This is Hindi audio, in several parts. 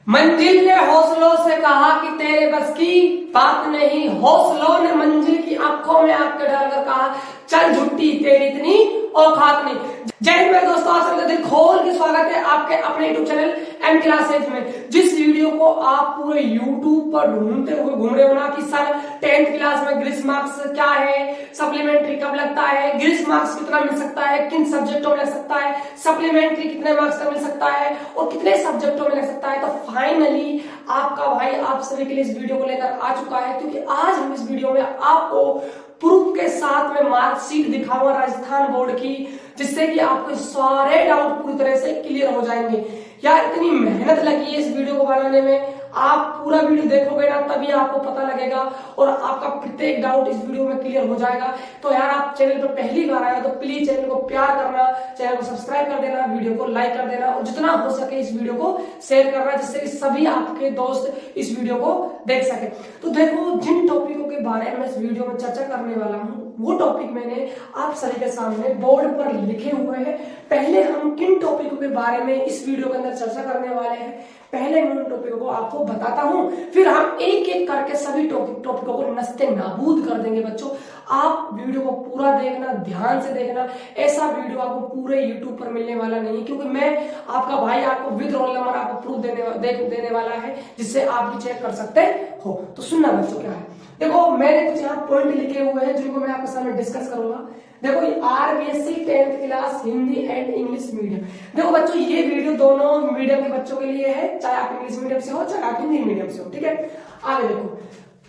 मंजिल ने हौसलों से कहा कि तेरे बस की बात नहीं, हौसलों ने मंजिल की आंखों में आग के डालकर कहा चल झुट्टी तेरी इतनी औकात नहीं। जय हिंद मेरे दोस्तों, आप सबका दिल खोल के स्वागत है आपके अपने यूट्यूब चैनल एम क्लासेज में। जिस वीडियो को आप पूरे यूट्यूब पर ढूंढते हुए घूम रहे हो ना कि सर 10th क्लास में ग्रीस मार्क्स क्या है, सप्लीमेंट्री कब लगता है, ग्रीस मार्क्स कितना मिल सकता है, किन सब्जेक्टों में लग सकता है, सप्लीमेंट्री कितने मार्क्स तक मिल सकता है और कितने सब्जेक्टों में लग सकता है, तो फाइनली आपका भाई आप सभी के लिए इस वीडियो को लेकर आ चुका है। क्योंकि आज हम इस वीडियो में आपको प्रूफ के साथ में मार्कशीट दिखाऊंगा राजस्थान बोर्ड की, जिससे कि आपके सारे डाउट पूरी तरह से क्लियर हो जाएंगे। यार इतनी मेहनत लगी है इस वीडियो को बनाने में, आप पूरा वीडियो देखोगे ना तभी आपको पता लगेगा और आपका प्रत्येक डाउट इस वीडियो में क्लियर हो जाएगा। तो यार आप चैनल पर पहली बार आए तो प्लीज चैनल को प्यार करना, चैनल को सब्सक्राइब कर देना, वीडियो को लाइक कर देना और जितना हो सके इस वीडियो को शेयर करना, जिससे कि सभी आपके दोस्त इस वीडियो को देख सके। तो देखो, जिन टॉपिकों के बारे में इस वीडियो में चर्चा करने वाला हूँ वो टॉपिक मैंने आप सभी के सामने बोर्ड पर लिखे हुए हैं। पहले हम किन टॉपिकों के बारे में इस वीडियो के अंदर चर्चा करने वाले हैं, पहले मैं उन टॉपिकों को आपको बताता हूं, फिर हम एक एक करके सभी टॉपिकों को नस्ते नाबूद कर देंगे। बच्चों आप वीडियो को पूरा देखना, ध्यान से देखना, ऐसा वीडियो आपको पूरे यूट्यूब पर मिलने वाला नहीं है, क्योंकि मैं आपका भाई आपको विद रोल नंबर आपको प्रूफ देने वाला है, जिससे आप भी चेक कर सकते हो। तो सुनना बच्चों क्या है, देखो मैंने कुछ यहाँ पॉइंट लिखे हुए हैं जिनको मैं आपके सामने डिस्कस करूंगा। देखो ये RBSC 10th class Hindi and English medium. देखो बच्चों ये वीडियो दोनों मीडियम के बच्चों के लिए है, चाहे आप इंग्लिश मीडियम से हो चाहे आप हिंदी मीडियम से हो, ठीक है। आगे देखो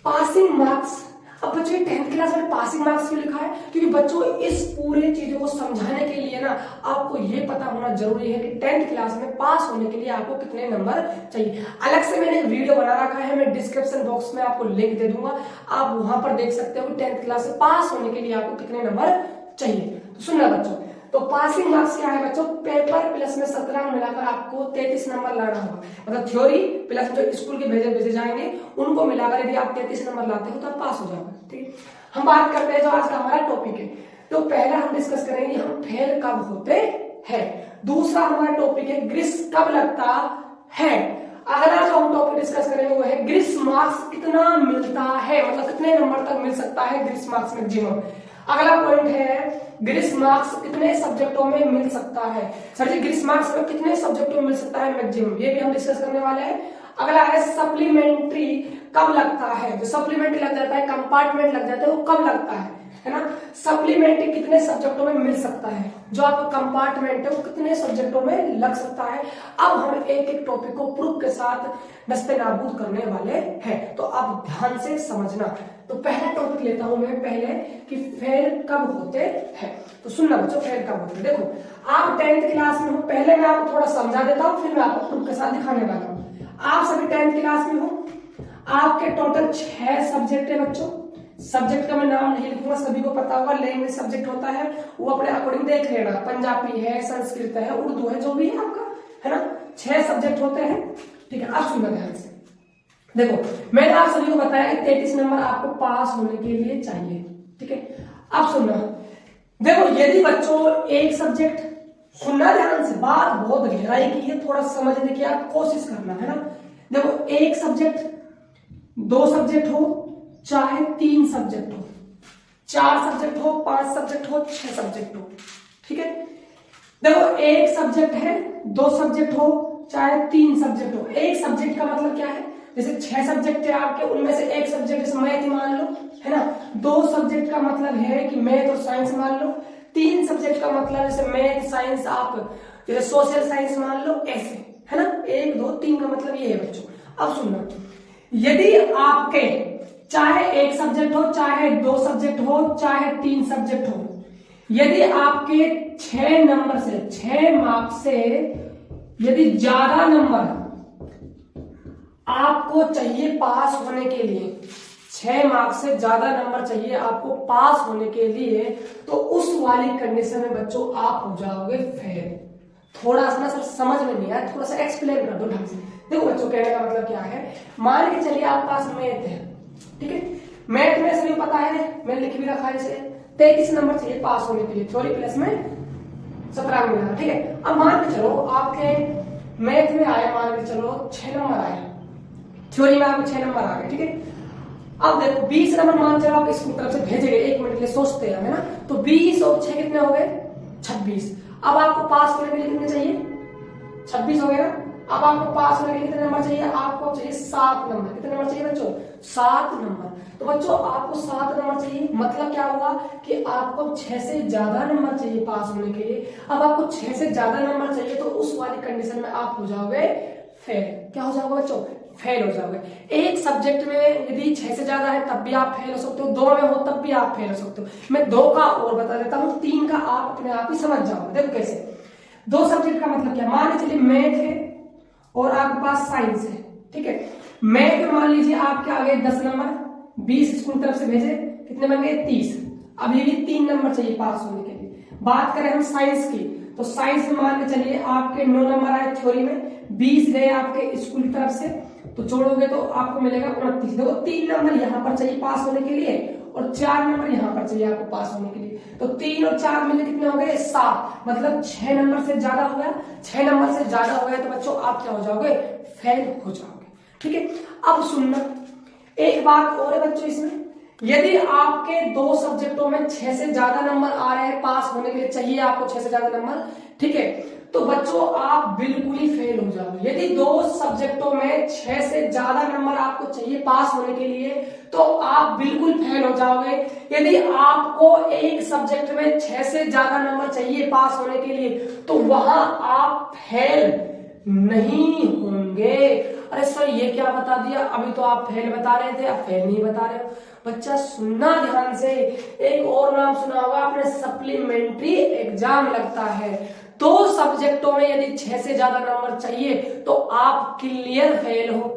पासिंग मार्क्स। अब बच्चों 10th क्लास में पासिंग मार्क्स क्यों लिखा है, क्योंकि बच्चों इस पूरे चीजों को समझाने के लिए ना आपको ये पता होना जरूरी है कि 10th क्लास में पास होने के लिए आपको कितने नंबर चाहिए। अलग से मैंने वीडियो बना रखा है, मैं डिस्क्रिप्शन बॉक्स में आपको लिंक दे दूंगा, आप वहां पर देख सकते हो कि 10th क्लास में पास होने के लिए आपको कितने नंबर चाहिए। तो सुनना बच्चों, तो पासिंग मार्क्स क्या है बच्चों, पेपर प्लस में 17 मिलाकर आपको 33 नंबर लाना होगा। मतलब थ्योरी प्लस जो स्कूल के भेजे जाएंगे उनको मिलाकर यदि आप 33 नंबर लाते हो तो आप पास हो जाओगे, ठीक है। हम बात करते हैं जो आज का हमारा टॉपिक है। तो पहला हम डिस्कस करेंगे हम फेल कब होते हैं, दूसरा हमारा टॉपिक है ग्रीस कब लगता है, अगला जो हम टॉपिक डिस्कस करेंगे वो है ग्रीस मार्क्स कितना मिलता है, मतलब कितने नंबर तक मिल सकता है ग्रीस मार्क्स मैक्सिमम। अगला पॉइंट है ग्रीस मार्क्स कितने सब्जेक्टों में मिल सकता है, सर जी ग्रीस मार्क्स में कितने सब्जेक्टों में मिल सकता है मैक्सिमम, ये भी हम डिस्कस करने वाले हैं। अगला है सप्लीमेंट्री कब लगता है, जो सप्लीमेंट्री लग जाता है, कंपार्टमेंट लग जाता है, वो कब लगता है ना। सप्लीमेंट्री कितने सब्जेक्टों में मिल सकता है, जो आपका कंपार्टमेंट है वो कितने सब्जेक्टों में लग सकता है। अब हम एक एक टॉपिक को प्रूफ के साथ नस्ते नाबूद करने वाले हैं, तो आप ध्यान से समझना। तो पहला टॉपिक लेता हूं मैं पहले कि फेल कब होते हैं। तो सुनना बच्चों, फेल कब होते हैं। देखो आप 10th क्लास में हो, पहले मैं आपको थोड़ा समझा देता हूं, फिर मैं आपको प्रूफ के साथ दिखाने वाला हूं। आप सभी 10th क्लास में हो, आपके टोटल 6 सब्जेक्ट है बच्चों। सब्जेक्ट का मैं नाम नहीं लिखूंगा, सभी को पता होगा, लैंग्वेज सब्जेक्ट होता है वो अपने अकॉर्डिंग देख लेना, पंजाबी है, संस्कृत है, उर्दू है, जो भी है आपका, है ना। 6 सब्जेक्ट होते हैं, ठीक है। आप सुनना ध्यान से, देखो मैंने आप सभी को बताया कि 33 नंबर आपको पास होने के लिए चाहिए, ठीक है। अब सुनना, देखो यदि बच्चों एक सब्जेक्ट, सुनना ध्यान से, बात बहुत गहराई की है, थोड़ा समझने की आप कोशिश करना, है ना। देखो एक सब्जेक्ट, 2 सब्जेक्ट हो चाहे 3 सब्जेक्ट हो, 4 सब्जेक्ट हो, 5 सब्जेक्ट हो, 6 सब्जेक्ट हो, ठीक है। देखो एक सब्जेक्ट है, 2 सब्जेक्ट हो चाहे 3 सब्जेक्ट हो। एक सब्जेक्ट का मतलब क्या है, जैसे 6 सब्जेक्ट है आपके, उनमें से एक सब्जेक्ट जैसे मैथ मान लो, है ना। 2 सब्जेक्ट का मतलब है कि मैथ और साइंस मान लो। 3 सब्जेक्ट का मतलब जैसे मैथ साइंस आप जैसे सोशल साइंस मान लो, ऐसे, है ना। 1 2 3 का मतलब ये है बच्चों। अब सुनना, यदि आपके चाहे एक सब्जेक्ट हो, चाहे 2 सब्जेक्ट हो, चाहे 3 सब्जेक्ट हो, यदि आपके 6 नंबर से, 6 मार्क्स से यदि ज्यादा नंबर आपको चाहिए पास होने के लिए, 6 मार्क्स से ज्यादा नंबर चाहिए आपको पास होने के लिए, तो उस वाली कंडीशन में बच्चों आप हो जाओगे फेल। थोड़ा सा ना सर समझ में नहीं आया, थोड़ा सा एक्सप्लेन कर दो ढंग से। देखो बच्चों कहने का मतलब क्या है, मान के चलिए आप पास मैथ है, ठीक है। मैथ में सभी पता है, मैंने लिख भी रखा है इसे, 33 नंबर चाहिए पास होने के लिए, थ्योरी प्लस में 17 मिला, ठीक है। अब मान के चलो आपके मैथ में आए मान के चलो 6 नंबर आए, थ्योरी में आपको 6 नंबर आ गए, ठीक है। अब देखो 20 नंबर मान चलो आप स्कूल तरफ से भेजे गए, 1 मिनट के लिए सोचते हैं है ना, तो 20 और 6 कितने हो गए 26। अब आपको पास होने के लिए कितने चाहिए 26 हो गए ना। अब आपको पास होने के लिए कितने नंबर चाहिए, आपको चाहिए 7 नंबर। कितने नंबर चाहिए बच्चों 7 नंबर। तो बच्चों आपको 7 नंबर चाहिए, मतलब क्या हुआ कि आपको 6 से ज्यादा नंबर चाहिए पास होने के लिए। अब आपको 6 से ज्यादा नंबर चाहिए तो उस वाली कंडीशन में आप हो जाओगे फेल। क्या हो जाओगे बच्चों फेल हो जाओगे। एक सब्जेक्ट में यदि 6 से ज्यादा है तब भी आप फेल हो सकते हो, 2 में हो तब भी आप फेल हो सकते हो। मैं 2 का और बता देता हूँ, 3 का आप अपने आप ही समझ जाओगे। देखो कैसे, 2 सब्जेक्ट का मतलब क्या, मान लीजिए मैथ है और आपके पास साइंस है, ठीक है। मैथ में मान लीजिए आपके आ गए 10 नंबर, 20 स्कूल तरफ से भेजे, कितने बन गए 30। अब ये भी 3 नंबर चाहिए पास होने के लिए। बात करें हम साइंस की, तो साइंस में मान के चलिए आपके 9 नंबर आए थ्योरी में, 20 गए आपके स्कूल की तरफ से, तो जोड़ोगे तो आपको मिलेगा 29। देखो 3 नंबर यहाँ पर चाहिए पास होने के लिए और 4 नंबर यहाँ पर चाहिए आपको पास होने के लिए। तो 3 और 4 मिले कितने हो गए 7, मतलब 6 नंबर से ज्यादा हो गया। 6 नंबर से ज्यादा हो गया तो बच्चों आप क्या हो जाओगे फेल हो जाओगे, ठीक है। अब सुनना, एक बात और है बच्चों इसमें, यदि आपके 2 सब्जेक्टों में 6 से ज्यादा नंबर आ रहे हैं पास होने के लिए, चाहिए आपको 6 से ज्यादा नंबर, ठीक है, तो बच्चों आप बिल्कुल ही फेल हो जाओगे। यदि 2 सब्जेक्टों में 6 से ज्यादा नंबर आपको चाहिए पास होने के लिए तो आप बिल्कुल फेल हो जाओगे। यदि आपको एक सब्जेक्ट में 6 से ज्यादा नंबर चाहिए पास होने के लिए तो वहां आप फेल नहीं होंगे। अरे सर ये क्या बता दिया, अभी तो आप फेल बता रहे थे, आप फेल नहीं बता रहे हो। बच्चा सुनना ध्यान से, एक और नाम सुना होगा आपने, सप्लीमेंट्री एग्जाम लगता है। 2 सब्जेक्टों में यदि 6 से ज्यादा नंबर चाहिए तो आप क्लियर फेल हो,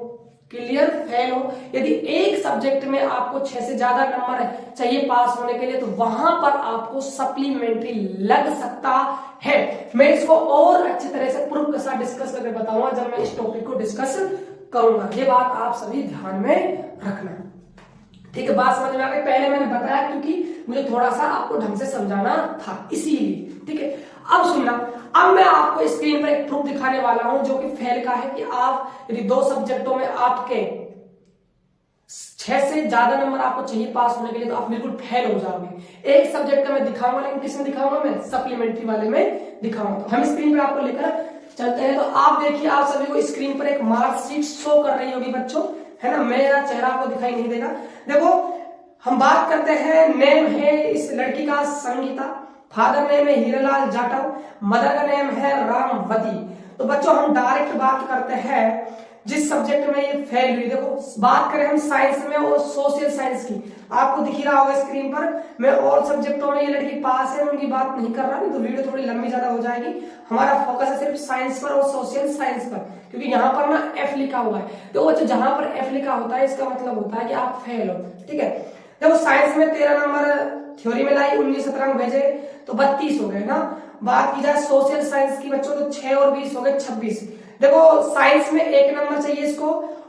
क्लियर फेल हो। यदि एक सब्जेक्ट में आपको 6 से ज्यादा नंबर चाहिए पास होने के लिए तो वहां पर आपको सप्लीमेंट्री लग सकता है। मैं इसको और अच्छी तरह से प्रूफ के साथ डिस्कस करके बताऊंगा जब मैं इस टॉपिक को डिस्कस करूंगा। ये बात आप सभी ध्यान में रखना, ठीक है। बात समझ में आ गई, पहले मैंने बताया क्योंकि मुझे थोड़ा सा आपको ढंग से समझाना था इसीलिए, ठीक है। अब सुनना, अब मैं आपको स्क्रीन पर एक प्रूफ दिखाने वाला हूं जो कि फेल का है कि आप यदि 2 सब्जेक्टों में आपके 6 से ज्यादा नंबर आपको चाहिए पास होने के लिए तो आप बिल्कुल फेल हो जाओगे। एक सब्जेक्ट का मैं दिखाऊंगा, लेकिन किसमें दिखाऊंगा मैं, सप्लीमेंट्री वाले में दिखाऊंगा। तो हम स्क्रीन पर आपको लेकर चलते हैं। तो आप देखिए, आप सभी को स्क्रीन पर एक मार्कशीट शो कर रही होगी बच्चों, है ना, मेरा चेहरा आपको दिखाई नहीं देगा। देखो हम बात करते हैं, नेम है इस लड़की का संगीता, फादर नेम है हीरालाल जाटव, मदर का नेम है रामवती। तो बच्चों हम डायरेक्ट बात करते हैं जिस सब्जेक्ट में ये फेल हुई। देखो बात करें हम साइंस में और सोशल साइंस की, आपको दिख रहा होगा स्क्रीन पर। मैं और सब्जेक्टों में ये लड़की पास है, उनकी बात नहीं कर रहा, नहीं तो वीडियो थोड़ी लंबी ज्यादा हो जाएगी। हमारा फोकस है सिर्फ साइंस पर और सोशल साइंस पर, क्योंकि यहाँ पर ना एफ लिखा हुआ है। तो बच्चों जहां पर एफ लिखा होता है इसका मतलब होता है कि आप फेल हो, ठीक है। देखो साइंस में 13 नंबर थ्योरी में लाई, 19 17 भेजे तो 32 हो गए ना। बात की जाए सोशल साइंस की बच्चों तो 6 और 20 हो गए 26। देखो साइंस में 1 नंबर चाहिए इसको,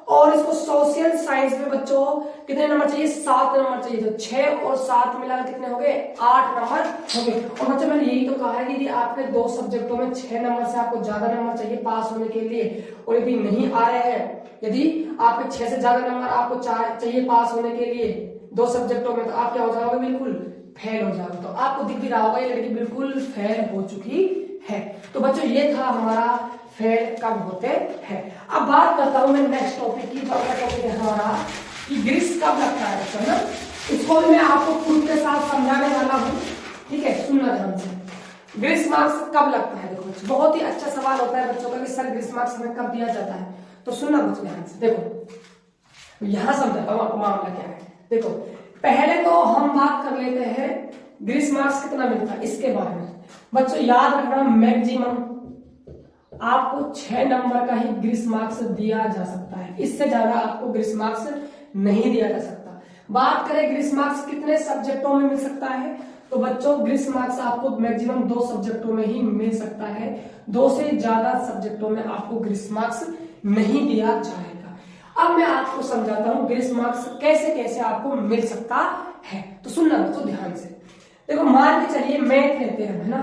और इसको सोशल साइंस में बच्चों कितने नंबर चाहिए 7 नंबर चाहिए। तो 6 और 7 मिलाकर कितने हो गए 8 नंबर हो गए। और बच्चों मैंने यही तो कहा है कि यदि आपके 2 सब्जेक्टों में 6 नंबर से आपको ज्यादा नंबर चाहिए पास होने के लिए और यदि नहीं आ रहे हैं, यदि आपके 6 से ज्यादा नंबर आपको चाहिए पास होने के लिए 2 सब्जेक्टों में, तो आप क्या हो जाओगे बिल्कुल फेल हो जाओगे। तो आपको दिख भी रहा होगा ये लड़की बिल्कुल फेल हो चुकी है। तो बच्चों ये था हमारा फेल कब होते हैं। अब बात करता हूं मैं नेक्स्ट टॉपिक की, जो अगला टॉपिक है हमारा कि ग्रीस कब लगता है बच्चों ना। इसको मैं आपको प्रूफ के साथ समझाने वाला हूं, ठीक है, सुनना ध्यान से। ग्रीस मार्क्स कब लगता है, देखो बच्चों बहुत ही अच्छा सवाल होता है बच्चों का कि सर ग्रीस मार्क्स हमें कब दिया जाता है। तो सुनना बच्चों ध्यान से, देखो यहां समझाता हूं आपको मामला क्या है। देखो पहले तो हम बात कर लेते हैं ग्रीस मार्क्स कितना मिलता है इसके बारे में। बच्चों याद रखना मैक्सिमम आपको 6 नंबर का ही ग्रीस मार्क्स दिया जा सकता है, इससे ज्यादा आपको ग्रीस मार्क्स नहीं दिया जा सकता। बात करें ग्रीस मार्क्स कितने सब्जेक्टों में मिल सकता है, तो बच्चों ग्रीस मार्क्स आपको मैक्सिमम 2 सब्जेक्टों में ही मिल सकता है। 2 से ज्यादा सब्जेक्टों में आपको ग्रीस मार्क्स नहीं दिया जाएगा। अब मैं आपको समझाता हूं ग्रीस मार्क्स कैसे कैसे आपको मिल सकता है। तो सुनना बच्चों ध्यान से। देखो मान के चलिए मैथ लेते हैं, है ना,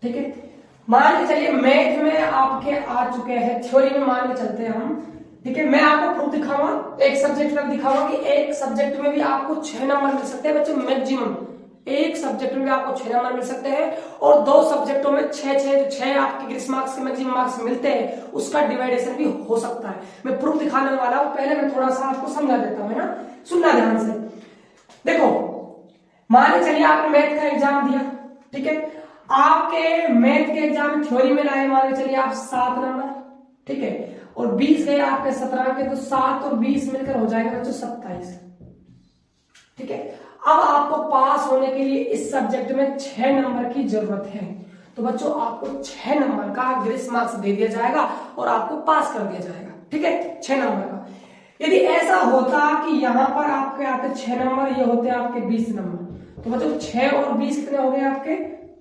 ठीक है। मान के चलिए मैथ में आपके आ चुके हैं, थ्योरी में मान के चलते हैं हम, ठीक है। मैं आपको प्रूफ दिखाऊंगा, एक सब्जेक्ट में दिखाऊंगा कि एक सब्जेक्ट में भी आपको 6 नंबर मिल सकते हैं बच्चों, मैक्सिमम एक सब्जेक्ट में भी आपको 6 नंबर मिल सकते हैं, और 2 सब्जेक्टों में 6 आपके ग्रीस मार्क्स के मैक्सिमम मार्क्स मिलते हैं, उसका डिवाइडेशन भी हो सकता है। मैं प्रूफ दिखाने वाला हूं, पहले मैं थोड़ा सा आपको समझा देता हूं, है ना, सुनना ध्यान से। देखो मान के चलिए आपने मैथ का एग्जाम दिया, ठीक है, आपके मैथ के एग्जाम थ्योरी में लाए मान के चलिए आप 7 नंबर, ठीक है, और 20 गए आपके 17 के, तो 7 और 20 मिलकर हो जाएगा बच्चों 27, ठीक है। अब आपको पास होने के लिए इस सब्जेक्ट में 6 नंबर की जरूरत है, तो बच्चों आपको 6 नंबर का ग्रेस मार्क्स दे दिया जाएगा और आपको पास कर दिया जाएगा, ठीक है, 6 नंबर का। यदि ऐसा होता कि यहां पर आपके आते 6 नंबर, ये होते आपके 20 नंबर, तो बच्चों 6 और 20 कितने हो गए आपके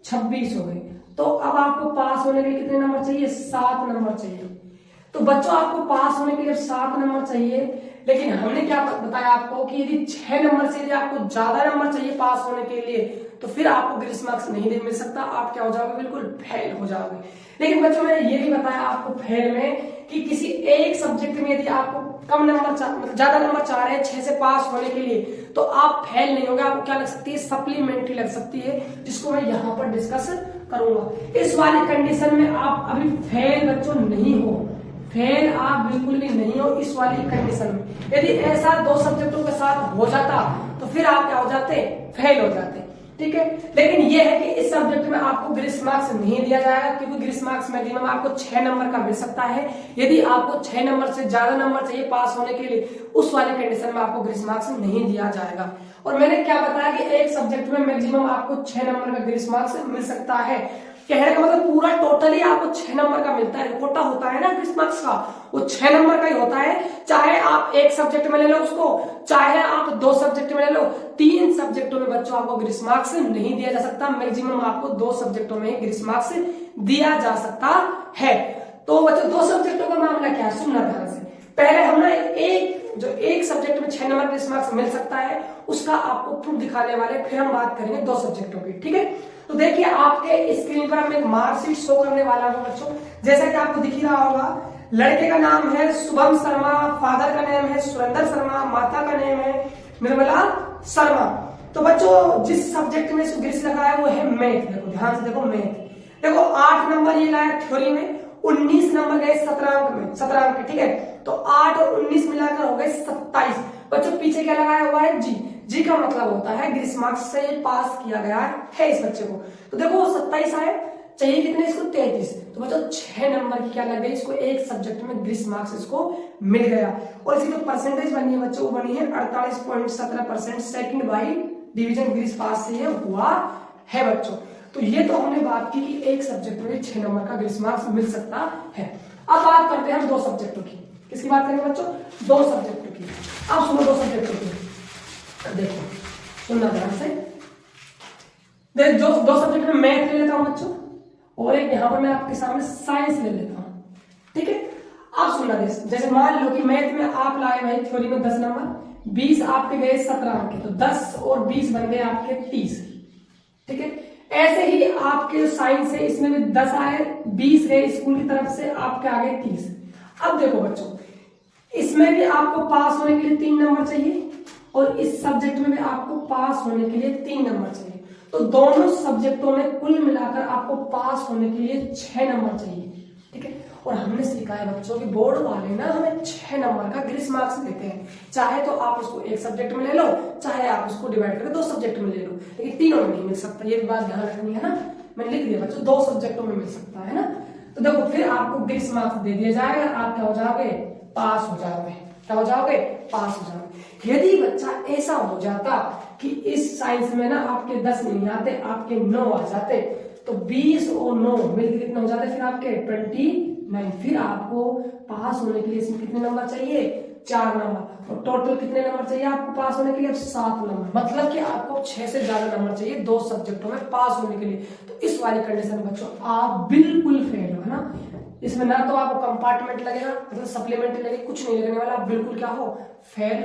26 हो गए। तो अब आपको पास होने के लिए कितने नंबर चाहिए, 7 नंबर चाहिए। तो बच्चों आपको पास होने के लिए 7 नंबर चाहिए, लेकिन हमने क्या बताया आपको कि यदि 6 नंबर से यदि आपको ज्यादा नंबर चाहिए पास होने के लिए, तो फिर आपको ग्रेस मार्क्स नहीं मिल सकता, आप क्या हो जाओगे, बिल्कुल फेल हो जाओगे। लेकिन बच्चों मैंने ये भी बताया आपको फेल में कि किसी एक सब्जेक्ट में यदि आपको कम नंबर मतलब ज्यादा नंबर चाह रहे हैं 6 से पास होने के लिए, तो आप फेल नहीं होंगे, आपको क्या लग सकती है, सप्लीमेंट्री लग सकती है, जिसको मैं यहाँ पर डिस्कस करूंगा। इस वाली कंडीशन में आप अभी फेल बच्चों नहीं हो, फेल आप बिल्कुल भी नहीं हो इस वाली कंडीशन में। यदि ऐसा 2 सब्जेक्टों के साथ हो जाता तो फिर आप क्या हो जाते, फेल हो जाते, ठीक है। लेकिन ये है कि इस सब्जेक्ट में आपको ग्रेस मार्क्स नहीं दिया जाएगा, क्योंकि ग्रेस मार्क्स मैक्सिमम आपको 6 नंबर का मिल सकता है। यदि आपको 6 नंबर से ज्यादा नंबर चाहिए पास होने के लिए, उस वाले कंडीशन में आपको ग्रेस मार्क्स नहीं दिया जाएगा। और मैंने क्या बताया कि एक सब्जेक्ट में मैक्सिमम आपको 6 नंबर का ग्रेस मार्क्स मिल सकता है। कहने का मतलब पूरा टोटली आपको 6 नंबर का मिलता है, कोटा होता है ना ग्रेस मार्क्स का, वो 6 नंबर का ही होता है। चाहे आप एक सब्जेक्ट में ले लो उसको, चाहे आप 2 सब्जेक्ट में ले लो, 3 सब्जेक्टों में बच्चों आपको ग्रेस मार्क्स नहीं दिया जा सकता, मैक्सिमम आपको 2 सब्जेक्टों में ग्रेस मार्क्स दिया जा सकता है। तो बच्चों 2 सब्जेक्टों का मामला क्या है, सुनना ध्यान से। पहले हम ना एक सब्जेक्ट में 6 नंबर ग्रेस मार्क्स मिल सकता है, उसका आपको प्रूफ दिखाने वाले, फिर हम बात करेंगे 2 सब्जेक्टों की, ठीक है। तो देखिए आपके स्क्रीन पर हम एक मार्कशीट शो करने वाला हूं बच्चों, जैसा कि आपको दिख ही रहा होगा। लड़के का नाम है शुभम शर्मा, फादर का नेम है सुरेंद्र शर्मा, माता का नेम है निर्मला शर्मा। तो बच्चों जिस सब्जेक्ट में ग्रेस लगा है वो है मैथ। देखो ध्यान से देखो, मैथ देखो 8 नंबर ये लाया थ्योरी में, 19 नंबर गए 17 अंक में, 17 अंक, ठीक है। तो 8 और 19 मिलाकर हो गए 27। बच्चों पीछे क्या लगाया हुआ है, जी का मतलब होता है ग्रेस मार्क्स से ये पास किया गया है इस बच्चे को। तो देखो 27 आए, चाहिए कितने इसको 33, तो बच्चों 6 नंबर की क्या लग गई इसको, एक सब्जेक्ट में ग्रेस मार्क्स इसको मिल गया। और इसकी जो परसेंटेज बनी है बच्चों, वो बनी है 48.17%, सेकंड बाई डिवीजन ग्रेस पास से ये हुआ है बच्चों। तो ये तो हमने बात की कि एक सब्जेक्ट में 6 नंबर का ग्रेस मार्क्स मिल सकता है। अब बात करते हैं 2 सब्जेक्टों की। किसकी बात करेंगे बच्चों, 2 सब्जेक्टों की। अब सुनो 2 सब्जेक्टों की, देखो सुनना ध्यान से। देख 2 सब्जेक्ट में मैथ ले लेता हूं बच्चों, और एक यहां पर मैं आपके सामने साइंस ले लेता हूं, ठीक है। अब सुनना जैसे मान लो कि मैथ में आप लाए भाई थ्योरी में 10 नंबर, 20 आपके गए 17 के, तो 10 और 20 बन गए आपके 30, ठीक है। ऐसे ही आपके साइंस है, इसमें भी 10 आए, 20 गए स्कूल की तरफ से, आपके आ गए 30। अब देखो बच्चों इसमें भी आपको पास होने के लिए 3 नंबर चाहिए, और इस सब्जेक्ट में भी आपको पास होने के लिए 3 नंबर चाहिए। तो दोनों सब्जेक्टों में कुल मिलाकर आपको पास होने के लिए 6 नंबर चाहिए, ठीक है। और हमने सीखा है बच्चों कि बोर्ड वाले ना हमें 6 नंबर का ग्रेस मार्क्स देते हैं, चाहे तो आप उसको एक सब्जेक्ट में ले लो, चाहे आप उसको डिवाइड करके 2 सब्जेक्ट में ले लो, लेकिन तीनों में नहीं मिल सकता। ये बात ध्यान रखनी है ना, मैंने लिख दिया बच्चों 2 सब्जेक्टों में मिल सकता है ना। तो देखो फिर आपको ग्रेस मार्क्स दे दिया जाएगा, आप क्या हो जाओगे, पास हो जाओगे। क्या हो जाओगे, पास हो जाओगे। यदि बच्चा ऐसा हो जाता कि इस साइंस में ना आपके 10 नहीं आते, आपके 9 आ जाते, तो 20 और 9 मिलकर कितने हो जाते, फिर आपके 29। फिर आपको पास होने के लिए इसमें कितने नंबर चाहिए, 4 नंबर। और टोटल कितने नंबर चाहिए आपको पास होने के लिए, 7 नंबर। मतलब कि आपको 6 से ज्यादा नंबर चाहिए 2 सब्जेक्टों में पास होने के लिए। तो इस वाली कंडीशन में बच्चों आप बिल्कुल फेल हो, है ना। इसमें ना तो आपको कंपार्टमेंट लगेगा, मतलब सप्लीमेंट्री लगेगी, कुछ नहीं लगने वाला, आप बिल्कुल क्या हो, फेल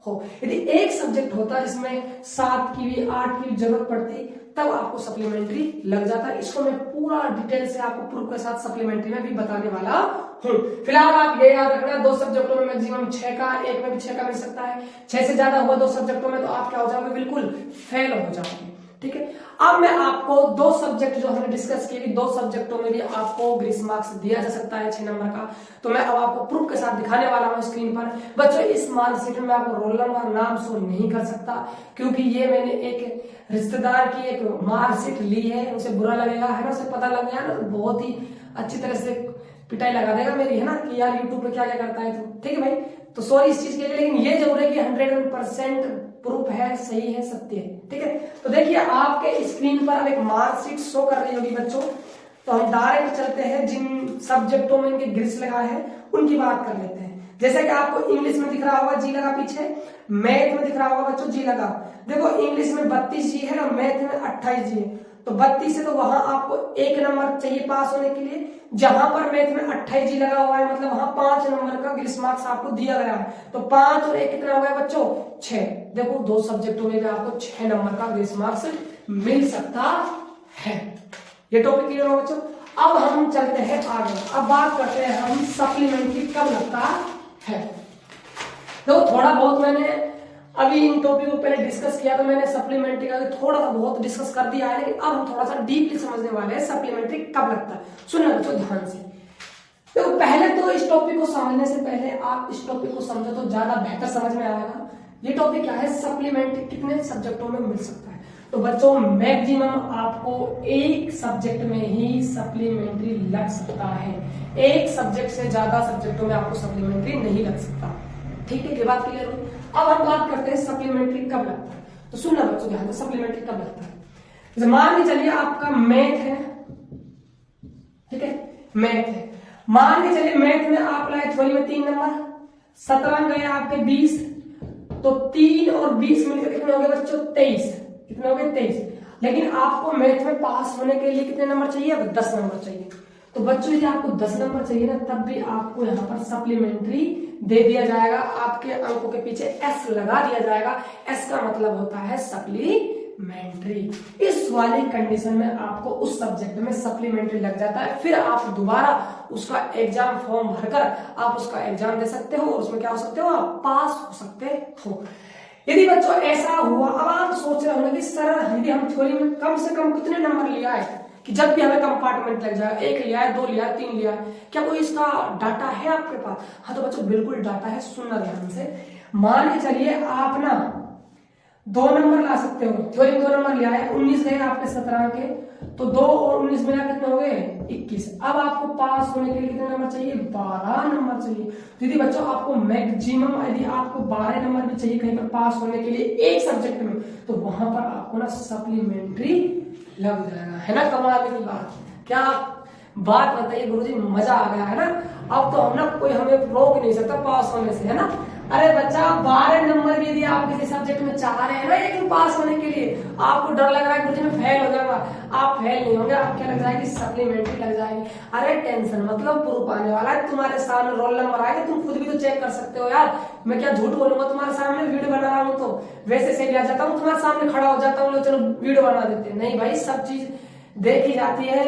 हो। यदि एक सब्जेक्ट होता जिसमें 7 की भी 8 की भी जरूरत पड़ती तब आपको सप्लीमेंट्री लग जाता है। इसको मैं पूरा डिटेल से आपको प्रूफ के साथ सप्लीमेंट्री में भी बताने वाला हूँ। फिलहाल आप ये याद रखना 2 सब्जेक्टों में मैक्सिमम 6 का, एक में भी 6 का मिल सकता है। 6 से ज्यादा हुआ 2 सब्जेक्टों में तो आप क्या हो जाओगे, बिल्कुल फेल हो जाओगे। ठीक है, अब मैं आपको 2 सब्जेक्ट जो हमने डिस्कस किए, 2 सब्जेक्टों में भी आपको ग्रीस मार्क्स दिया जा सकता है 6 नंबर का। तो मैं अब आपको प्रूफ के साथ दिखाने वाला हूं स्क्रीन पर। बच्चों इस मार्कशीट में आपको रोल नंबर नाम शो नहीं कर सकता, क्योंकि ये मैंने एक रिश्तेदार की एक मार्कशीट ली है। उसे बुरा लगेगा, है ना, उसे पता लग गया ना, बहुत ही अच्छी तरह से पिटाई लगा देगा मेरी, है ना, कि यार यूट्यूब पे क्या क्या करता है तो। ठीक है भाई, तो सॉरी इस चीज के लिए, लेकिन ये जरूर है कि 100% प्रूफ है, सही है, सत्य है। ठीक है, तो देखिए आपके स्क्रीन पर अब एक मार्कशीट शो कर रही होगी बच्चों। तो हम डायरेक्ट चलते हैं, जिन सब्जेक्टों में इनके ग्रिस लगा है उनकी बात कर लेते हैं। जैसे कि आपको इंग्लिश में दिख रहा होगा जी लगा पीछे, मैथ में दिख रहा होगा बच्चों जी लगा। देखो इंग्लिश में 32 जी है ना, मैथ में 28 जी है। तो 32 है तो वहां आपको 1 नंबर चाहिए पास होने के लिए। जहां पर मैथ में 28 जी लगा हुआ है, मतलब वहां 5 नंबर का ग्रीस मार्क्स आपको दिया गया है। तो 5 और 1 कितना हो गया बच्चों, 6। देखो 2 सब्जेक्टों में भी आपको 6 नंबर का ग्रीस मार्क्स मिल सकता है। ये टॉपिक क्लियर हो बच्चों। अब हम चलते हैं आगे, अब बात करते हैं हम सप्लीमेंट्री कब लगता है। देखो थोड़ा बहुत मैंने अभी इन टॉपिक को पहले डिस्कस किया, तो मैंने सप्लीमेंट्री का थोड़ा सा बहुत डिस्कस कर दिया है, लेकिन अब हम थोड़ा सा डीपली समझने वाले हैं सप्लीमेंट्री कब लगता है। सुनना बच्चों ध्यान से। देखो पहले तो इस टॉपिक को समझने से पहले आप इस टॉपिक को समझो तो ज्यादा बेहतर समझ में आएगा। ये टॉपिक क्या है, सप्लीमेंट्री कितने सब्जेक्टों में मिल सकता है। तो बच्चों मैक्सिमम आपको एक सब्जेक्ट में ही सप्लीमेंट्री लग सकता है। एक सब्जेक्ट से ज्यादा सब्जेक्टों में आपको सप्लीमेंट्री नहीं लग सकता। ठीक है, ये बात क्लियर हुई। अब हम बात करते हैं सप्लीमेंट्री कब लगता है। तो सुनना बच्चों ध्यान से, सप्लीमेंट्री कब लगता है। जैसे मान के चलिए आपका मैथ है, ठीक है, मैथ है। मान के चलिए मैथ में आप लाए थ्योरी में 3 नंबर, 17 गए आपके 20, तो 3 और 20 मिलकर कितने हो गए बच्चों, 23। कितने हो गए, 23। लेकिन आपको मैथ में पास होने के लिए कितने नंबर चाहिए, अब 10 नंबर चाहिए। तो बच्चों यदि आपको 10 नंबर चाहिए ना, तब भी आपको यहाँ पर सप्लीमेंट्री दे दिया जाएगा। आपके अंकों के पीछे एस लगा दिया जाएगा। एस का मतलब होता है सप्लीमेंट्री। इस वाली कंडीशन में आपको उस सब्जेक्ट में सप्लीमेंट्री लग जाता है। फिर आप दोबारा उसका एग्जाम फॉर्म भरकर आप उसका एग्जाम दे सकते हो और उसमें क्या हो सकते हो, आप पास हो सकते हो। यदि बच्चों ऐसा हुआ, अब आप सोच रहे होंगे कि सर यदि हम थ्योरी में कम से कम कितने नंबर लिया है कि जब भी हमें कंपार्टमेंट लग जाए, 1 लिया है, 2 लिया है, 3 लिया है, क्या कोई इसका डाटा है आपके पास। हाँ तो बच्चों बिल्कुल डाटा है, सुनना ध्यान से। मान के चलिए आप ना 2 नंबर ला सकते हो, थ्योरी में 2 नंबर लिया है, 19 गए आपके 17 के, तो 2 और 19 मिला कितने हो गए, 21। अब आपको पास होने के लिए कितने नंबर चाहिए, 12 नंबर चाहिए। दीदी बच्चों आपको मैक्सिमम यदि आपको 12 नंबर भी चाहिए कहीं पर पास होने के लिए एक सब्जेक्ट में, तो वहां पर आपको ना सप्लीमेंट्री लग जाएगा, है ना। कमाल की बात, क्या बात बताइए गुरुजी, मजा आ गया, है ना। अब तो हम ना कोई हमें रोक नहीं सकता पास होने से, है ना। अरे बच्चा 12 नंबर भी यदि आप किसी सब्जेक्ट में चाह रहे हैं ना लेकिन पास होने के लिए, आपको डर लग रहा है गुरुजी मैं फेल हो जाऊंगा, आप फेल नहीं होंगे। आप क्या लग जाएगी, सप्लीमेंट्री लग जाएगी। अरे टेंशन मतलब प्रूफ आने वाला है, तुम्हारे सामने रोल नंबर आएगा, तुम खुद भी तो चेक कर सकते हो यार। मैं क्या झूठ बोलूंगा, तुम्हारे सामने वीडियो बना रहा हूँ तो वैसे से भी आ जाता हूँ, तुम्हारे सामने खड़ा हो जाता हूँ, चलो वीडियो बना देते हैं। नहीं भाई, सब चीज देखी जाती है,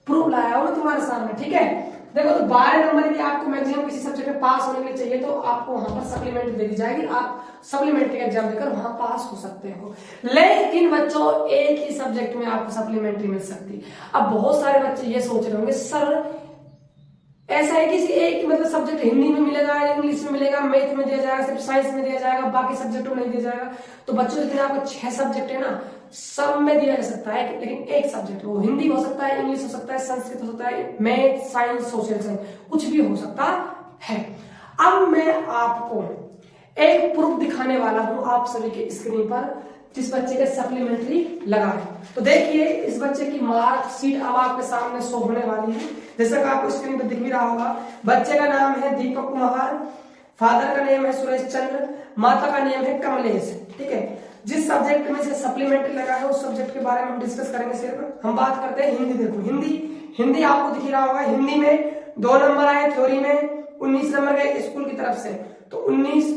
प्रूफ लाया हूँ तुम्हारे सामने, ठीक है। देखो तो 12 नंबर यदि आपको मैक्सिमम किसी सब्जेक्ट में पास होने के लिए चाहिए, तो आपको वहां पर सप्लीमेंट्री दे दी जाएगी। आप सप्लीमेंट्री का एग्जाम देकर वहां पास हो सकते हो। लेकिन बच्चों एक ही सब्जेक्ट में आपको सप्लीमेंट्री मिल सकती है। अब बहुत सारे बच्चे ये सोच रहे होंगे सर ऐसा है कि एक मतलब सब्जेक्ट हिंदी में मिलेगा, इंग्लिश में मिलेगा, मैथ में दिया जाएगा, सिर्फ साइंस में दिया जाएगा, बाकी सब्जेक्टों में नहीं दिया जाएगा। तो बच्चों जितने आपको 6 सब्जेक्ट है ना, सब में दिया जा सकता है, लेकिन एक सब्जेक्ट, वो हिंदी हो सकता है, इंग्लिश हो सकता है, संस्कृत हो सकता है, मैथ, साइंस, सोशल साइंस, कुछ भी हो सकता है। अब मैं आपको एक प्रूफ दिखाने वाला हूं आप सभी के स्क्रीन पर, जिस बच्चे के सप्लीमेंट्री लगा है। तो देखिए इस बच्चे की मार्कशीट अब आपके सामने शो होने वाली है, जैसा कि आपको स्क्रीन पर दिख भी रहा होगा। बच्चे का नाम है दीपक कुमार, फादर का नेम है सुरेश चंद्र, माता का नेम है कमलेश, ठीक है। जिस सब्जेक्ट में से सप्लीमेंट्री लगा है उस सब्जेक्ट के बारे में हम डिस्कस करेंगे। सिर्फ हम बात करते हैं हिंदी। देखो हिंदी आपको दिख रहा होगा, हिंदी में 2 नंबर आए, थ्योरी में 19 नंबर गए स्कूल की तरफ से, तो 19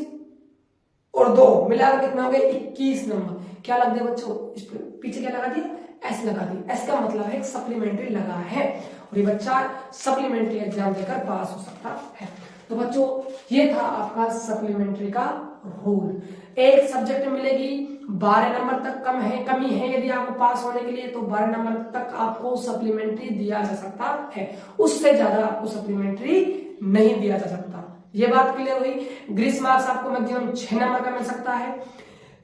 और 2 मिलाकर कितने हो गए 21 नंबर। क्या लग दिया बच्चों, इस पे पीछे क्या लगा दिया, एस लगा दिया। एस का मतलब है सप्लीमेंट्री लगा है और ये बच्चा सप्लीमेंट्री एग्जाम देकर पास हो सकता है। तो बच्चों ये था आपका सप्लीमेंट्री का रूल। एक सब्जेक्ट में मिलेगी 12 नंबर तक कमी है यदि आपको पास होने के लिए, तो 12 नंबर तक आपको सप्लीमेंट्री दिया जा सकता है, उससे ज्यादा आपको सप्लीमेंट्री नहीं दिया जा सकता। ये बात क्लियर हुई। ग्रीस मार्क्स आपको मैक्सिमम 6 नंबर का मिल सकता है।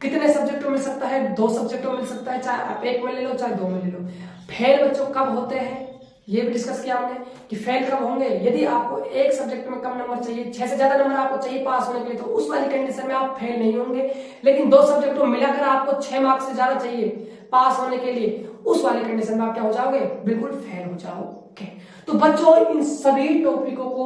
कितने सब्जेक्टों में मिल सकता है, 2 सब्जेक्टों में मिल सकता है, चाहे आप 1 में ले लो चाहे 2 में ले लो। फेल बच्चों कब होते हैं ये भी डिस्कस किया हमने कि फेल कब होंगे, यदि आपको एक सब्जेक्ट में कम नंबर चाहिए, 6 से ज्यादा नंबर आपको चाहिए पास होने के लिए, तो उस वाली कंडीशन में आप फेल नहीं होंगे। लेकिन 2 सब्जेक्टों मिलाकर आपको 6 मार्क्स से ज्यादा चाहिए पास होने के लिए, उस वाली कंडीशन में आप क्या हो जाओगे, बिल्कुल फेल हो जाओगे। तो बच्चों इन सभी टॉपिकों को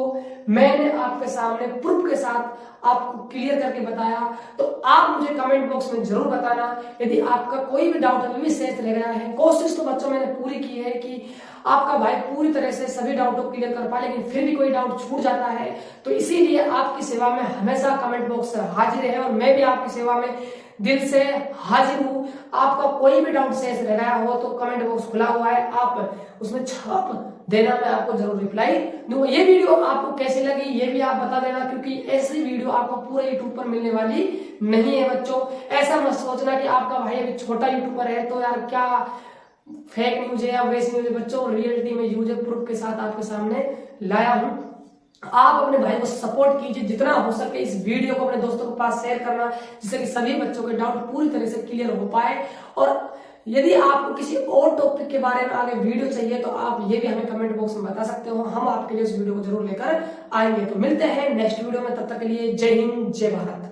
मैंने आपके सामने प्रूफ के साथ आपको क्लियर करके बताया। तो आप मुझे कमेंट बॉक्स में जरूर बताना यदि आपका कोई भी डाउट अभी भी शेष रह गया है। कोशिश तो बच्चों मैंने पूरी की है कि आपका भाई पूरी तरह से सभी डाउट को क्लियर कर पाए, लेकिन फिर भी कोई डाउट छूट जाता है, तो इसीलिए आपकी सेवा में हमेशा कमेंट बॉक्स हाजिर है और मैं भी आपकी सेवा में दिल से हाजिर हूं। आपका कोई भी डाउट शेष रह गया हो तो कमेंट बॉक्स खुला हुआ है, आप उसमें छाप देना, मैं आपको जरूर रिप्लाई दूंगा। ये वीडियो आपको कैसी लगी ये भी आप बता देना, क्योंकि ऐसी वीडियो आपको पूरे यूट्यूब पर मिलने वाली नहीं है बच्चों। ऐसा मत सोचना कि आपका भाई अभी छोटा यूट्यूबर है तो यार क्या फेक न्यूज है या वैसी न्यूज है। बच्चों रियलिटी में यूज है, प्रूफ के साथ आपके सामने लाया हूं। आप अपने भाई को सपोर्ट कीजिए, जितना हो सके इस वीडियो को अपने दोस्तों के पास शेयर करना, जिससे कि सभी बच्चों के डाउट पूरी तरह से क्लियर हो पाए। और यदि आपको किसी और टॉपिक के बारे में आगे वीडियो चाहिए तो आप ये भी हमें कमेंट बॉक्स में बता सकते हो, हम आपके लिए इस वीडियो को जरूर लेकर आएंगे। तो मिलते हैं नेक्स्ट वीडियो में, तब तक के लिए जय हिंद जय भारत।